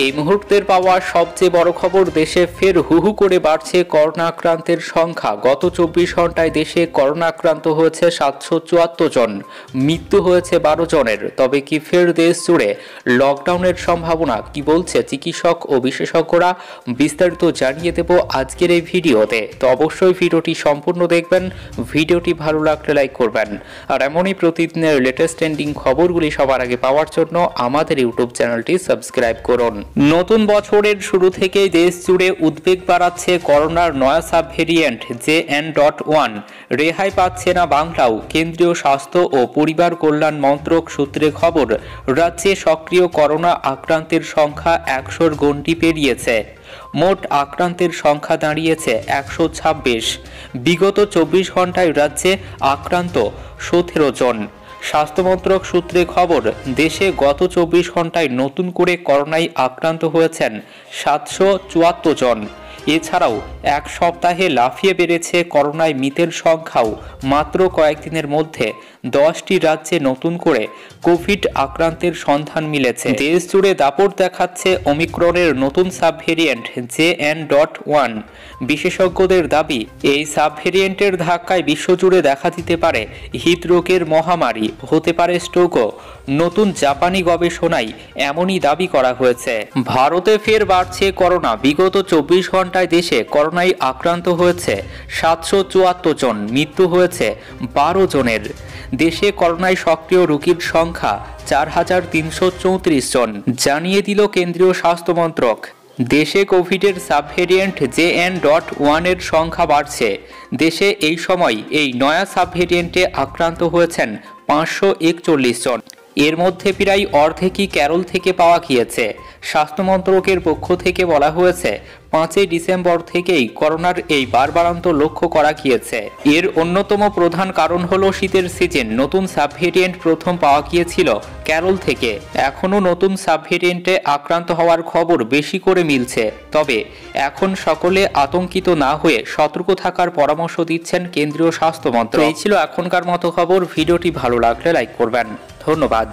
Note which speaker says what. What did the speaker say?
Speaker 1: এই মুহূর্তের পাওয়া সবচেয়ে বড় খবর, দেশে ফের হুহু করে বাড়ছে করোনা আক্রান্তের সংখ্যা। গত 24 ঘন্টায় দেশে করোনা আক্রান্ত হয়েছে 774 জন, মৃত্যু হয়েছে 12 জনের। তবে কি ফের দেশ জুড়ে লকডাউনের সম্ভাবনা? কি বলছে চিকিৎসক ও বিশেষজ্ঞরা? বিস্তারিত জানিয়ে দেব আজকের এই ভিডিওতে। তো অবশ্যই ভিডিওটি সম্পূর্ণ দেখবেন। ভিডিওটি ভালো লাগলে লাইক করবেন, আর এমনই প্রতিদিনের লেটেস্ট ট্রেন্ডিং খবরগুলি সবার আগে পাওয়ার জন্য আমাদের ইউটিউব চ্যানেলটি সাবস্ক্রাইব করুন। নতুন বছরের শুরু থেকেই দেশ জুড়ে উদ্বেগ বাড়াচ্ছে করোনার নয়া সাব ভেরিয়েন্ট JN.1। রেহাই পাচ্ছে না বাংলাও। কেন্দ্রীয় স্বাস্থ্য ও পরিবার কল্যাণ মন্ত্রক সূত্রে খবর, রাজ্যে সক্রিয় করোনা আক্রান্তের সংখ্যা 100-র গণ্ডি পেরিয়েছে। মোট আক্রান্তের সংখ্যা দাঁড়িয়েছে 126। বিগত 24 ঘন্টায় রাজ্যে আক্রান্ত 17 জন। স্বাস্থ্যমন্ত্রক সূত্রে খবর, দেশে গত 24 ঘন্টায় নতুন করে করোনায় আক্রান্ত হয়েছেন 774 জন। এছাড়াও এক সপ্তাহে লাফিয়ে বেড়েছে করোনায় মৃতের সংখ্যাও। মাত্র কয়েকদিনের মধ্যে 10টি রাজ্যে নতুন করে কোভিড আক্রান্তের সন্ধান মিলেছে। দেশ জুড়ে দাপট দেখাচ্ছে ওমিক্রনের নতুন সাব ভেরিয়েন্ট JN.1। বিশেষজ্ঞদের দাবি, এই সাব ভেরিয়েন্টের ধাক্কায় বিশ্বজুড়ে দেখা দিতে পারে হৃদরোগের মহামারী, হতে পারে স্ট্রোকও। নতুন জাপানি গবেষণায় এমনই দাবি করা হয়েছে। ভারতে ফের বাড়ছে করোনা। বিগত 24 ঘন্টায় দেশে করোনায় আক্রান্ত হয়েছে 774 জন, মৃত্যু হয়েছে 12 জনের। দেশে করোনায় সক্রিয় রোগীর সংখ্যা 4334 জন, জানিয়ে দিল কেন্দ্রীয় স্বাস্থ্য মন্ত্রক। দেশে কোভিডের সাব ভেরিয়েন্ট JN.1 এর সংখ্যা বাড়ছে। দেশে এই সময় এই নয়া সাব ভেরিয়েন্টে আক্রান্ত হয়েছেন 541 জন। এর মধ্যে প্রায় অর্ধেকই কেরল থেকে পাওয়া গিয়েছে। স্বাস্থ্য মন্ত্রকের পক্ষ থেকে বলা হয়েছে, 5 ডিসেম্বর থেকেই করোনার এই বাড়বাড়ন্ত লক্ষ্য করা গিয়েছে। এর অন্যতম প্রধান কারণ হলো শীতের সিজন। নতুন সাব ভেরিয়েন্ট প্রথম পাওয়া গিয়েছিল কেরল থেকে। এখনও নতুন সাব ভেরিয়েন্টে আক্রান্ত হওয়ার খবর বেশি করে মিলছে। তবে এখন সকলে আতঙ্কিত না হয়ে সতর্ক থাকার পরামর্শ দিচ্ছেন কেন্দ্রীয় স্বাস্থ্য মন্ত্রক। এই ছিল এখনকার মতো খবর। ভিডিওটি ভালো লাগলে লাইক করবেন। ধন্যবাদ।